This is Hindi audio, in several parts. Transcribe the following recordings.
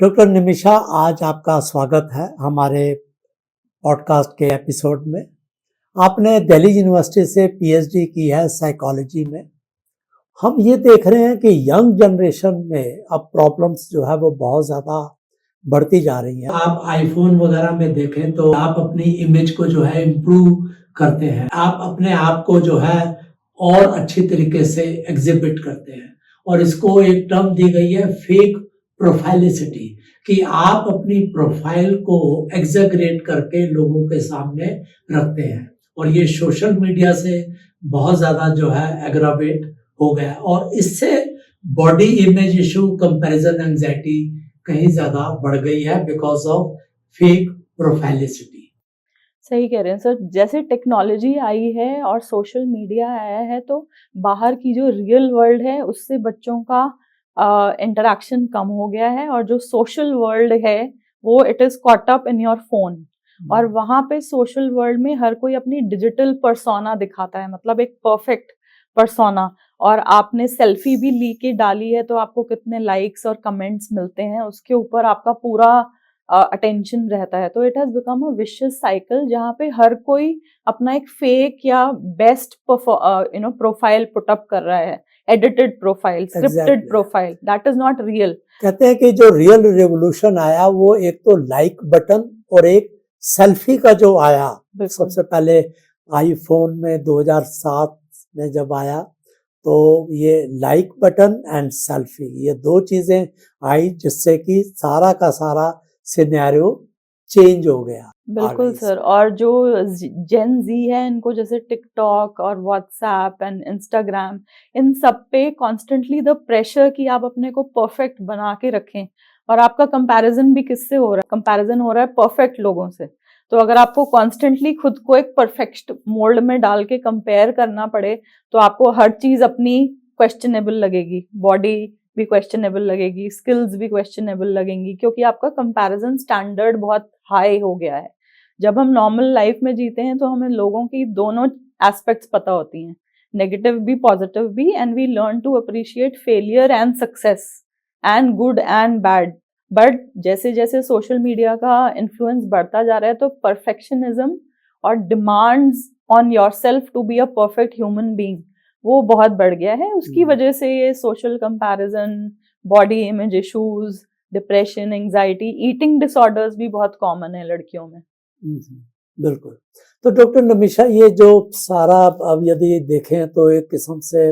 डॉक्टर निमिषा, आज आपका स्वागत है हमारे पॉडकास्ट के एपिसोड में। आपने दिल्ली यूनिवर्सिटी से पीएचडी की है साइकोलॉजी में। हम ये देख रहे हैं कि यंग जनरेशन में अब प्रॉब्लम्स जो है वो बहुत ज़्यादा बढ़ती जा रही हैं। आप आईफोन वगैरह में देखें तो आप अपनी इमेज को जो है इम्प्रूव करते हैं, आप अपने आप को जो है और अच्छी तरीके से एग्जिबिट करते हैं, और इसको एक टर्म दी गई है फेक प्रोफाइलिसिटी, कि आप अपनी प्रोफाइल को एग्जैगरेट करके लोगों के सामने रखते हैं। और ये सोशल मीडिया से बहुत ज़्यादा जो है एग्रावेट हो गया, और इससे body image issue, comparison anxiety कहीं ज़्यादा बढ़ गई है बिकॉज ऑफ फेक प्रोफाइलिसिटी। सही कह रहे हैं सर। जैसे टेक्नोलॉजी आई है और सोशल मीडिया आया है, तो बाहर की जो रियल वर्ल्ड है उससे बच्चों का इंटरेक्शन कम हो गया है, और जो सोशल वर्ल्ड है वो it is caught up in your phone. और वहां पे सोशल वर्ल्ड में हर कोई अपनी डिजिटल पर्सोना दिखाता है, मतलब एक परफेक्ट पर्सोना। और आपने सेल्फी भी ली के डाली है तो आपको कितने लाइक्स और कमेंट्स मिलते हैं, उसके ऊपर आपका पूरा अटेंशन रहता है। तो it has become a vicious cycle, जहाँ पे हर कोई अपना एक फेक या बेस्ट प्रोफाइल पुटअप कर रहा है, edited profile, scripted profile, that is not real. कहते हैं कि जो रियल रेवोल्यूशन आया वो एक तो लाइक बटन और एक सेल्फी का जो आया। सबसे पहले आईफोन में 2007 में जब आया तो ये लाइक बटन एंड सेल्फी, ये दो चीजें आई जिससे कि सारा का सारा सिनेरियो चेंज हो गया। बिल्कुल सर। और जो जेन जी है, इनको जैसे टिकटॉक और व्हाट्सएप एंड इंस्टाग्राम, इन सब पे कॉन्स्टेंटली द प्रेशर कि आप अपने को परफेक्ट बना के रखें। और आपका कंपैरिजन भी किससे हो रहा है? कंपैरिजन हो रहा है परफेक्ट लोगों से। तो अगर आपको कॉन्स्टेंटली खुद को एक परफेक्ट मोल्ड में डाल के कंपेयर करना पड़े, तो आपको हर चीज अपनी क्वेश्चनेबल लगेगी। बॉडी भी क्वेश्चनेबल लगेगी, स्किल्स भी क्वेश्चनेबल लगेंगी, क्योंकि आपका कंपैरिजन स्टैंडर्ड बहुत हाई हो गया है। जब हम नॉर्मल लाइफ में जीते हैं तो हमें लोगों की दोनों एस्पेक्ट्स पता होती हैं, नेगेटिव भी पॉजिटिव भी, and we learn to appreciate failure and success and good and bad. But जैसे जैसे सोशल मीडिया का इन्फ्लुएंस बढ़ता जा रहा है, तो परफेक्शनिज्म और demands on yourself to be a perfect human being, वो बहुत बढ़ गया है। उसकी वजह से ये social comparison, body image issues, depression, anxiety, eating disorders भी बहुत कॉमन है लड़कियों में। बिल्कुल। तो डॉक्टर निमिषा, ये जो सारा अब यदि देखें तो एक किस्म से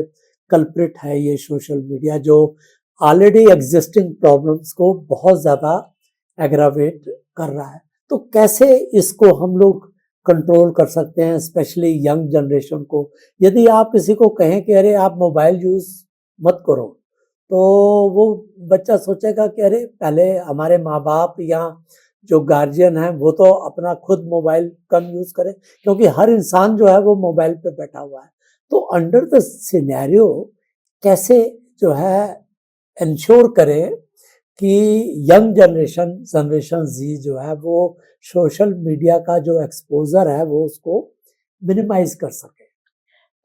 कल्प्रिट है ये सोशल मीडिया, जो ऑलरेडी एग्जिस्टिंग प्रॉब्लम्स को बहुत ज़्यादा एग्रावेट कर रहा है। तो कैसे इसको हम लोग कंट्रोल कर सकते हैं, स्पेशली यंग जनरेशन को? यदि आप किसी को कहें कि अरे आप मोबाइल यूज़ मत करो, तो वो बच्चा सोचेगा कि अरे पहले हमारे माँ बाप या जो गार्जियन है वो तो अपना खुद मोबाइल कम यूज़ करें, क्योंकि हर इंसान जो है वो मोबाइल पे बैठा हुआ है। तो अंडर द सिनेरियो कैसे जो है इंश्योर करें कि यंग जनरेशन जी जो है वो सोशल मीडिया का जो एक्सपोजर है वो उसको मिनिमाइज कर सके?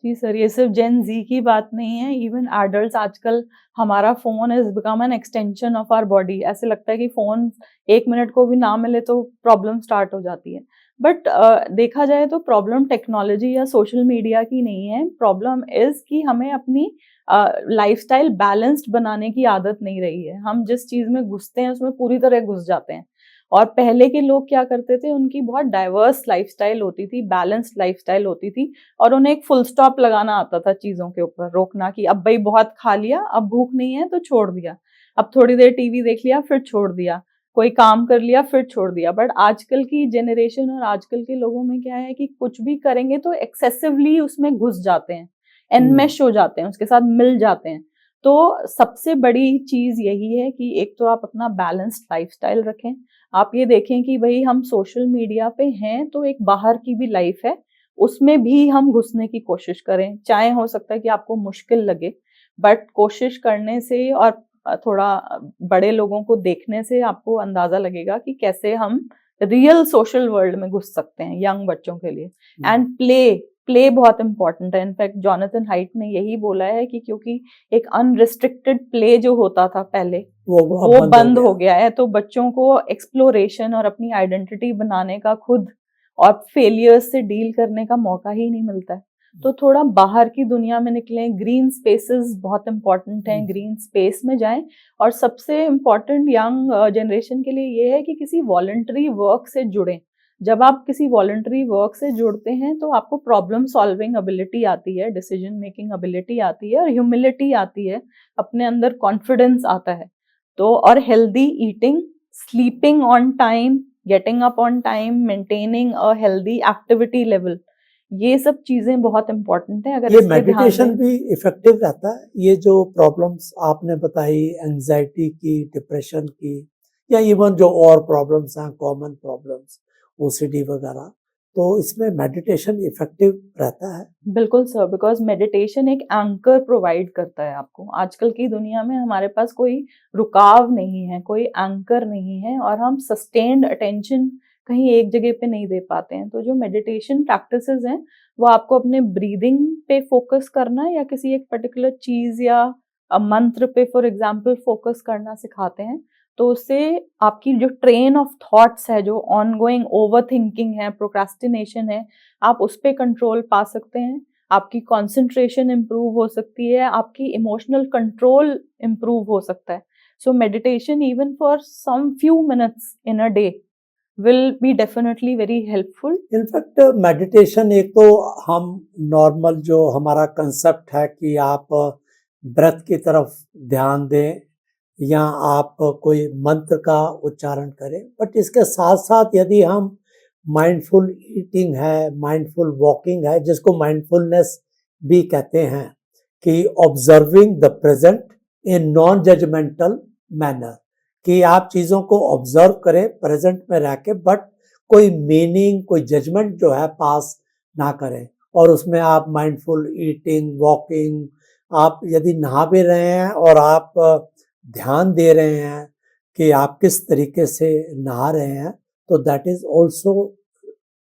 जी सर, ये सिर्फ जेन जी की बात नहीं है, इवन एडल्ट्स आजकल, हमारा phone is become an extension of our body. ऐसे लगता है कि फोन 1 मिनट को भी ना मिले तो प्रॉब्लम स्टार्ट हो जाती है। बट देखा जाए तो प्रॉब्लम टेक्नोलॉजी या सोशल मीडिया की नहीं है। प्रॉब्लम इज कि हमें अपनी लाइफस्टाइल बैलेंस्ड बनाने की आदत नहीं रही है। हम जिस चीज में घुसते हैं उसमें पूरी तरह घुस जाते हैं। और पहले के लोग क्या करते थे, उनकी बहुत डाइवर्स लाइफस्टाइल होती थी, बैलेंस्ड लाइफस्टाइल होती थी, और उन्हें एक फुल स्टॉप लगाना आता था चीजों के ऊपर, रोकना कि अब भाई बहुत खा लिया, अब भूख नहीं है तो छोड़ दिया, अब थोड़ी देर टीवी देख लिया फिर छोड़ दिया, कोई काम कर लिया फिर छोड़ दिया। बट आजकल की जनरेशन और आजकल के लोगों में क्या है कि कुछ भी करेंगे तो एक्सेसिवली उसमें घुस जाते हैं, एनमेश हो जाते हैं, उसके साथ मिल जाते हैं। तो सबसे बड़ी चीज यही है कि एक तो आप अपना बैलेंस्ड लाइफस्टाइल रखें। आप ये देखें कि भाई हम सोशल मीडिया पे हैं तो एक बाहर की भी लाइफ है, उसमें भी हम घुसने की कोशिश करें। चाहे हो सकता है कि आपको मुश्किल लगे, बट कोशिश करने से और थोड़ा बड़े लोगों को देखने से आपको अंदाजा लगेगा कि कैसे हम रियल सोशल वर्ल्ड में घुस सकते हैं यंग बच्चों के लिए। एंड प्ले, प्ले बहुत इंपॉर्टेंट है। इनफैक्ट जॉनथन हाइट ने यही बोला है कि क्योंकि एक अनरिस्ट्रिक्टेड प्ले जो होता था पहले वो वो बंद हो गया है, तो बच्चों को एक्सप्लोरेशन और अपनी आइडेंटिटी बनाने का खुद और फेलियर्स से डील करने का मौका ही नहीं मिलता है। तो थोड़ा बाहर की दुनिया में निकलें, ग्रीन स्पेसेस बहुत इंपॉर्टेंट हैं, ग्रीन स्पेस में जाएं। और सबसे इम्पॉर्टेंट यंग जनरेशन के लिए ये है कि किसी वॉलंटरी वर्क से जुड़ें। जब आप किसी वॉलंटरी वर्क से जुड़ते हैं तो आपको प्रॉब्लम सॉल्विंग एबिलिटी आती है, डिसीजन मेकिंग एबिलिटी आती है और ह्यूमिलिटी आती है, अपने अंदर कॉन्फिडेंस आता है। तो और healthy eating, sleeping on time, getting up on time, maintaining a healthy activity level, ये सब चीजें बहुत इंपॉर्टेंट है। अगर ये इस पे ध्यान मेडिटेशन दें, भी इफेक्टिव रहता है? ये जो प्रॉब्लम्स आपने बताई, एंजाइटी की, डिप्रेशन की, या इवन जो और प्रॉब्लम्स हैं, कॉमन प्रॉब्लम्स, ओसीडी वगैरह, तो इसमें मेडिटेशन इफेक्टिव रहता है? बिल्कुल सर, बिकॉज मेडिटेशन एक एंकर प्रोवाइड करता है आपको। आजकल की दुनिया में हमारे पास कोई रुकाव नहीं है, कोई एंकर नहीं है, और हम सस्टेन्ड अटेंशन कहीं एक जगह पे नहीं दे पाते हैं। तो जो मेडिटेशन प्रैक्टिसेस हैं वो आपको अपने ब्रीदिंग पे फोकस करना या किसी एक पर्टिकुलर चीज या मंत्र पे फॉर एग्जाम्पल फोकस करना सिखाते हैं। तो उससे आपकी जो ट्रेन ऑफ थॉट्स है, जो ऑनगोइंग ओवर थिंकिंग है, प्रोक्रेस्टिनेशन है, आप उस पे कंट्रोल पा सकते हैं। आपकी कंसंट्रेशन इंप्रूव हो सकती है, आपकी इमोशनल कंट्रोल इंप्रूव हो सकता है। So meditation even for some few minutes in a day will be definitely very helpful. In fact meditation, एक तो हम नॉर्मल जो हमारा कंसेप्ट है कि आप ब्रेथ की तरफ ध्यान दें या आप कोई मंत्र का उच्चारण करें, बट इसके साथ साथ यदि हम माइंडफुल ईटिंग है, माइंडफुल वॉकिंग है, जिसको माइंडफुलनेस भी कहते हैं, कि observing the present in non judgemental manner, कि आप चीज़ों को ऑब्जर्व करें प्रेजेंट में रह के, बट कोई मीनिंग, कोई जजमेंट जो है पास ना करें। और उसमें आप माइंडफुल ईटिंग, वॉकिंग, आप यदि नहा भी रहे हैं और आप ध्यान दे रहे हैं कि आप किस तरीके से नहा रहे हैं, तो that is also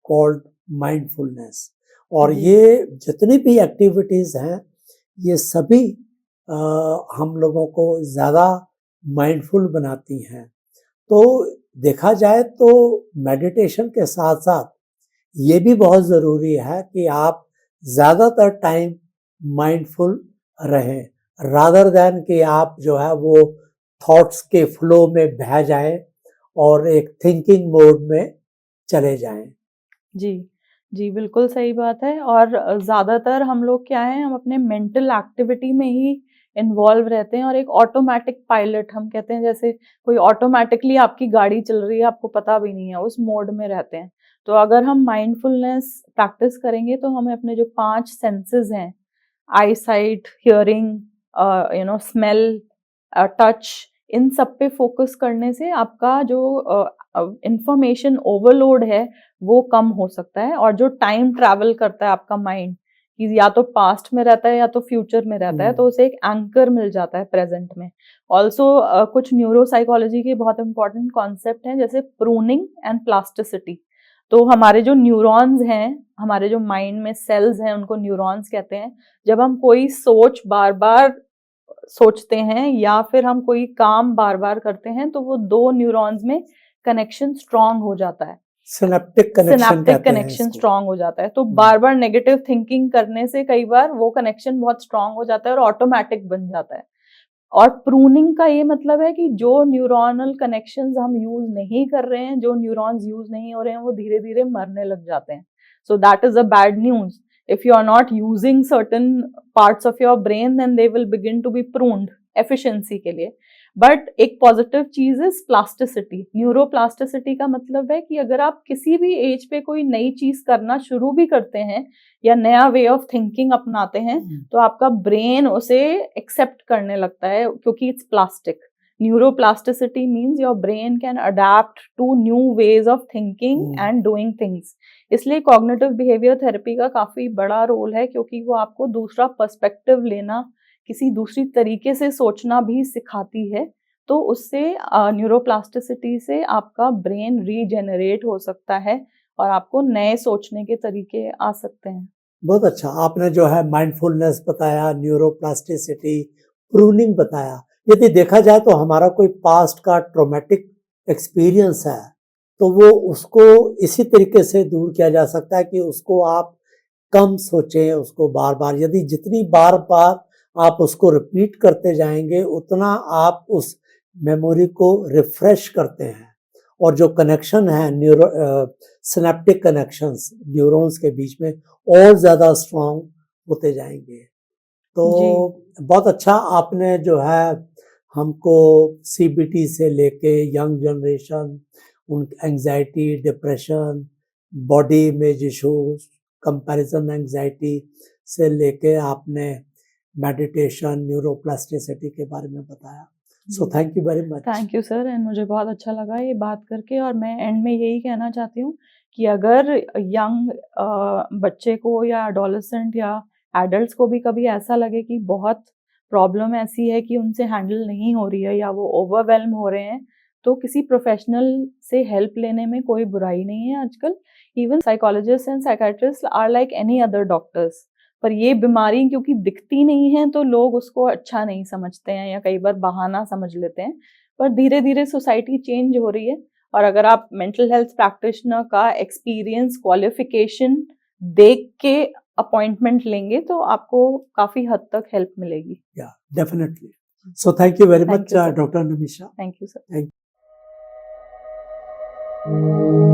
called mindfulness. और जी ये जितनी भी एक्टिविटीज़ हैं, ये सभी हम लोगों को ज़्यादा माइंडफुल बनाती हैं। तो देखा जाए तो मेडिटेशन के साथ साथ ये भी बहुत ज़रूरी है कि आप ज़्यादातर टाइम माइंडफुल रहें, रादर दैन कि आप जो है वो थॉट्स के फ्लो में बह जाएं और एक थिंकिंग मोड में चले जाएं। जी जी, बिल्कुल सही बात है। और ज़्यादातर हम लोग क्या है, हम अपने मेंटल एक्टिविटी में ही इन्वॉल्व रहते हैं और एक ऑटोमेटिक पायलट हम कहते हैं, जैसे कोई ऑटोमेटिकली आपकी गाड़ी चल रही है, आपको पता भी नहीं है, उस मोड में रहते हैं। तो अगर हम माइंडफुलनेस प्रैक्टिस करेंगे तो हमें अपने जो 5 सेंसेस हैं, आई साइट, हियरिंग, स्मेल, टच, इन सब पे फोकस करने से आपका जो इंफॉर्मेशन ओवरलोड है वो कम हो सकता है। और जो टाइम ट्रैवल करता है आपका माइंड, कि या तो पास्ट में रहता है या तो फ्यूचर में रहता है, तो उसे एक एंकर मिल जाता है प्रेजेंट में। ऑल्सो कुछ न्यूरो साइकोलॉजी के बहुत इंपॉर्टेंट कॉन्सेप्ट हैं, जैसे प्रूनिंग एंड प्लास्टिसिटी। तो हमारे जो न्यूरॉन्स हैं, हमारे जो माइंड में सेल्स हैं, उनको न्यूरॉन्स कहते हैं। जब हम कोई सोच बार बार सोचते हैं या फिर हम कोई काम बार बार करते हैं, तो वो 2 न्यूरॉन्स में कनेक्शन स्ट्रांग हो जाता है, सिनेप्टिक कनेक्शन सिनेप्टिक कहते हैं कनेक्शन इसको। स्ट्रांग हो जाता है। तो बार बार नेगेटिव थिंकिंग करने से कई बार वो कनेक्शन बहुत स्ट्रांग हो जाता है और ऑटोमेटिक बन जाता है। और प्रूनिंग का ये मतलब है कि जो न्यूरोनल कनेक्शंस हम यूज नहीं कर रहे हैं, जो न्यूरॉन्स यूज नहीं हो रहे हैं, वो धीरे धीरे मरने लग जाते हैं। So that is a bad news. If you are not using certain parts of your brain, then they will begin to be pruned efficiency के लिए। बट एक पॉजिटिव चीज इज प्लास्टिसिटी। न्यूरोप्लास्टिसिटी का मतलब है कि अगर आप किसी भी एज पे कोई नई चीज करना शुरू भी करते हैं या नया वे ऑफ थिंकिंग अपनाते हैं, तो आपका ब्रेन उसे एक्सेप्ट करने लगता है, क्योंकि it's plastic. Neuroplasticity means your brain can adapt to new ways of thinking and doing things. इसलिए कॉग्निटिव बिहेवियर थेरेपी का काफी बड़ा रोल है, क्योंकि वो आपको दूसरा पर्सपेक्टिव लेना, किसी दूसरी तरीके से सोचना भी सिखाती है। तो उससे न्यूरोप्लास्टिसिटी से आपका ब्रेन रीजेनरेट हो सकता है और आपको नए सोचने के तरीके आ सकते हैं। बहुत अच्छा आपने जो है माइंडफुलनेस बताया, न्यूरोप्लास्टिसिटी, प्रूनिंग बताया। यदि देखा जाए तो हमारा कोई पास्ट का ट्रॉमेटिक एक्सपीरियंस है, तो वो उसको इसी तरीके से दूर किया जा सकता है कि उसको आप कम सोचें, उसको बार-बार यदि जितनी बार-बार आप उसको रिपीट करते जाएँगे, उतना आप उस मेमोरी को रिफ्रेश करते हैं और जो कनेक्शन है सिनैप्टिक कनेक्शंस न्यूरॉन्स के बीच में और ज़्यादा स्ट्रॉन्ग होते जाएँगे। तो जी, बहुत अच्छा आपने जो है हमको सीबीटी से लेके यंग जनरेशन, उन anxiety, depression, body image issues, comparison anxiety से लेके आपने मेडिटेशन, न्यूरोप्लास्टिसिटी के बारे में बताया। सो जी। Thank you very much. Thank you sir and मुझे बहुत अच्छा लगा ये बात करके और मैं एंड में यही कहना चाहती हूँ कि अगर यंग बच्चे को या एडोलेसेंट या एडल्ट्स को भी कभी ऐसा लगे कि बहुत प्रॉब्लम ऐसी है कि उनसे हैंडल नहीं हो रही है या वो ओवरवेल्म हो रहे हैं, तो किसी प्रोफेशनल से हेल्प लेने में कोई बुराई नहीं है आजकल। Even psychologist and psychiatrist are like any other doctors. पर ये बीमारी क्योंकि दिखती नहीं है तो लोग उसको अच्छा नहीं समझते हैं या कई बार बहाना समझ लेते हैं। पर धीरे-धीरे सोसाइटी चेंज हो रही है और अगर आप मेंटल हेल्थ प्रैक्टिशनर का एक्सपीरियंस, क्वालिफिकेशन देख के अपॉइंटमेंट लेंगे तो आपको काफ़ी हद तक हेल्प मिलेगी। Yeah, definitely. So thank you very Thank much, you, sir. Dr. Namisha. Thank you, sir. Thank you.